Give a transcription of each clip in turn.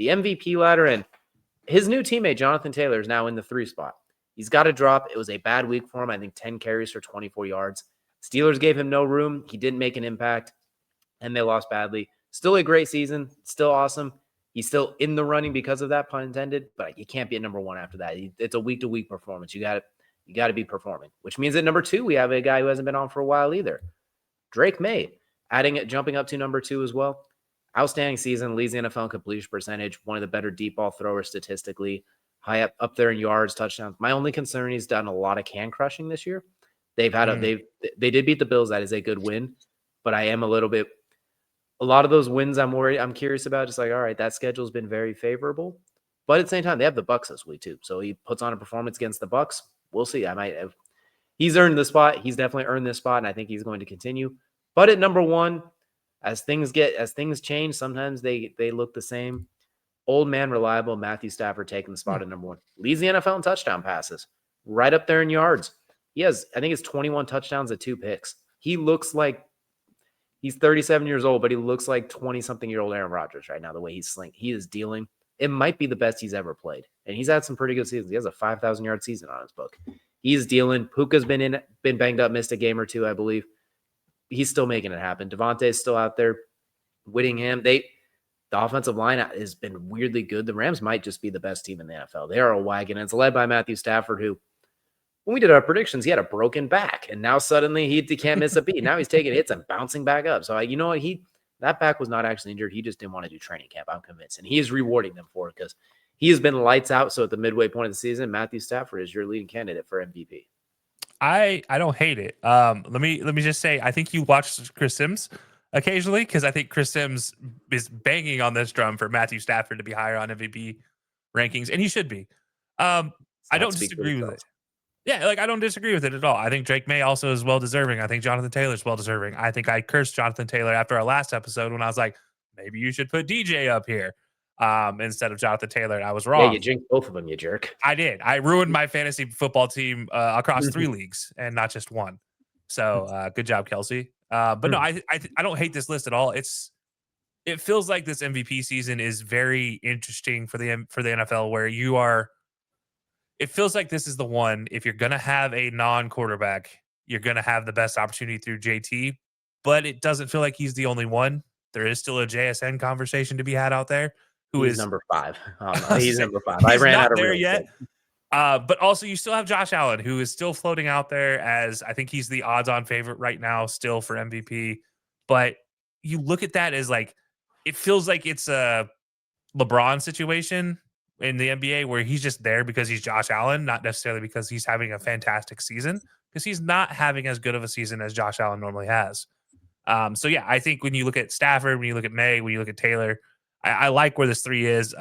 the MVP ladder, and his new teammate, Jonathan Taylor, is now in the 3 spot. He's got to drop. It was a bad week for him. I think 10 carries for 24 yards. Steelers gave him no room. He didn't make an impact, and they lost badly. Still a great season. Still awesome. He's still in the running because of that, pun intended, but you can't be at number 1 after that. It's a week-to-week performance. You got to be performing, which means at number 2, we have a guy who hasn't been on for a while either. Drake Maye, jumping up to number 2 as well. Outstanding season, leads the NFL in completion percentage, one of the better deep ball throwers statistically, high up there in yards, touchdowns. My only concern, he's done a lot of can crushing this year. They did beat the Bills. That is a good win, but I am a lot of those wins I'm curious about. Just like, all right, that schedule's been very favorable, but at the same time, they have the Bucs this week too. So he puts on a performance against the Bucs. We'll see. He's earned the spot. He's definitely earned this spot, and I think he's going to continue. But at number 1, as things change, sometimes they look the same. Old man reliable Matthew Stafford taking the spot at number 1. Leads the NFL in touchdown passes, right up there in yards. He has, I think it's 21 touchdowns at 2 picks. He looks like he's 37 years old, but he looks like 20-something-year-old Aaron Rodgers right now, the way he is dealing. It might be the best he's ever played. And he's had some pretty good seasons. He has a 5,000-yard season on his book. He's dealing. Puka's been banged up, missed a game or 2, I believe. He's still making it happen. Devontae's still out there. Whittingham, the offensive line has been weirdly good. The Rams might just be the best team in the NFL. They are a wagon. And it's led by Matthew Stafford, who, when we did our predictions, he had a broken back. And now suddenly he can't miss a beat. Now he's taking hits and bouncing back up. So, you know what? That back was not actually injured. He just didn't want to do training camp, I'm convinced. And he is rewarding them for it because he has been lights out. So at the midway point of the season, Matthew Stafford is your leading candidate for MVP. I don't hate it. Let me just say, I think you watch Chris Sims occasionally, because I think Chris Sims is banging on this drum for Matthew Stafford to be higher on MVP rankings, and he should be. I don't disagree with it. Yeah, I don't disagree with it at all. I think Drake Maye also is well deserving. I think Jonathan Taylor is well deserving. I think I cursed Jonathan Taylor after our last episode when I was like, maybe you should put DJ up here instead of Jonathan Taylor. And I was wrong. Yeah, you jinxed both of them, you jerk. I did. I ruined my fantasy football team across 3 leagues and not just 1. So good job, Kelsey. But no, I don't hate this list at all. It feels like this MVP season is very interesting for the NFL, where it feels like this is the one. If you're gonna have a non-quarterback, you're gonna have the best opportunity through JT. But it doesn't feel like he's the only one. There is still a JSN conversation to be had out there. He's number 5. He's number 5. I ran out of there yet. But also, you still have Josh Allen, who is still floating out there as, I think he's the odds-on favorite right now still for MVP. But you look at that as it feels like it's a LeBron situation in the NBA where he's just there because he's Josh Allen, not necessarily because he's having a fantastic season, because he's not having as good of a season as Josh Allen normally has. So yeah, I think when you look at Stafford, when you look at Maye, when you look at Taylor, I like where this 3 is.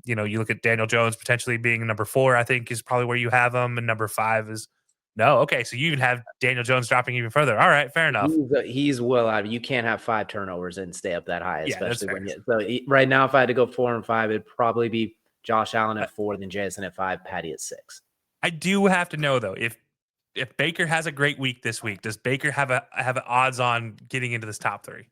You look at Daniel Jones potentially being number 4, I think is probably where you have him. And number 5 is no. Okay. So you even have Daniel Jones dropping even further. All right. Fair enough. He's well out. You can't have 5 turnovers and stay up that high, especially right now, if I had to go 4 and 5, it'd probably be Josh Allen at 4, then Jaxson at 5, Patty at 6. I do have to know though, if Baker has a great week this week, does Baker have an odds on getting into this top 3?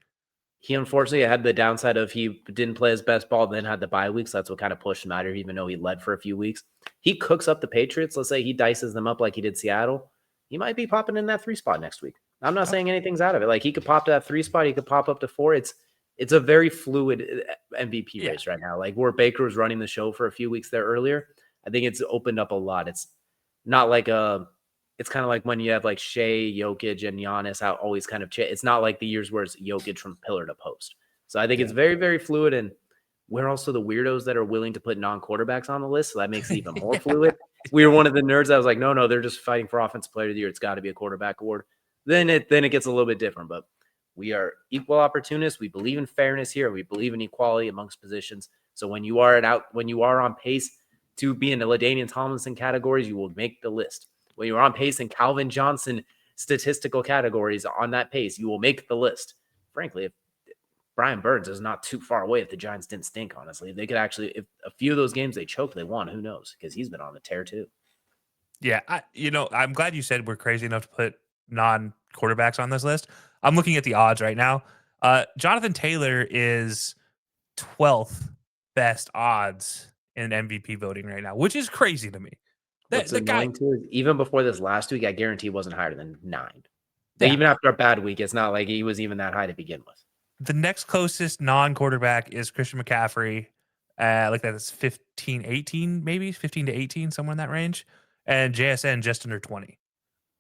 He unfortunately had the downside of he didn't play his best ball, then had the bye week. So that's what kind of pushed him out here, even though he led for a few weeks. He cooks up the Patriots. Let's say he dices them up like he did Seattle. He might be popping in that 3 spot next week. I'm not saying anything's out of it. He could pop to that 3 spot. He could pop up to 4. It's a very fluid MVP race right now. Where Baker was running the show for a few weeks there earlier, I think it's opened up a lot. It's not it's kind of like when you have Shea, Jokic, and Giannis out always kind of it's not like the years where it's Jokic from pillar to post. So I think it's very, very fluid. And we're also the weirdos that are willing to put non-quarterbacks on the list. So that makes it even more fluid. We were one of the nerds that was like, no, they're just fighting for offensive player of the year. It's got to be a quarterback award. Then it gets a little bit different. But we are equal opportunists. We believe in fairness here. We believe in equality amongst positions. So when you are on pace to be in the LaDainian Tomlinson categories, you will make the list. When you're on pace in Calvin Johnson statistical categories on that pace, you will make the list. Frankly, if Brian Burns is not too far away, if the Giants didn't stink, honestly, they could actually, if a few of those games they choked, they won. Who knows? Because he's been on the tear too. Yeah, I'm glad you said we're crazy enough to put non-quarterbacks on this list. I'm looking at the odds right now. Jonathan Taylor is 12th best odds in MVP voting right now, which is crazy to me. What's The guy, annoying too is even before this last week, I guarantee he wasn't higher than 9. Like, yeah. even after a bad week, it's not like he was even that high to begin with. The next closest non-quarterback is Christian McCaffery. Like that's 15, 18, maybe 15 to 18, somewhere in that range. And JSN just under 20.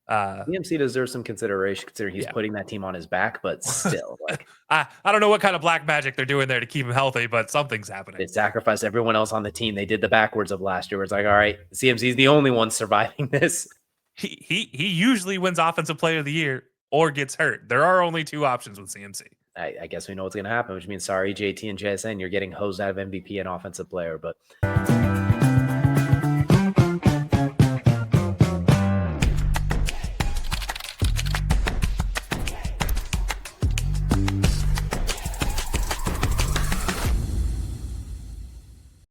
CMC deserves some consideration considering he's Yeah. putting that team on his back, but still, like, I don't know what kind of black magic they're doing there to keep him healthy, but something's happening. they sacrificed everyone else on the team. They did the backwards of last year where it's like, all right, CMC's the only one surviving this. He usually wins Offensive Player of the Year or gets hurt. There are only 2 options with CMC. I guess we know what's going to happen, which means, sorry, JT and JSN, you're getting hosed out of MVP and offensive player, but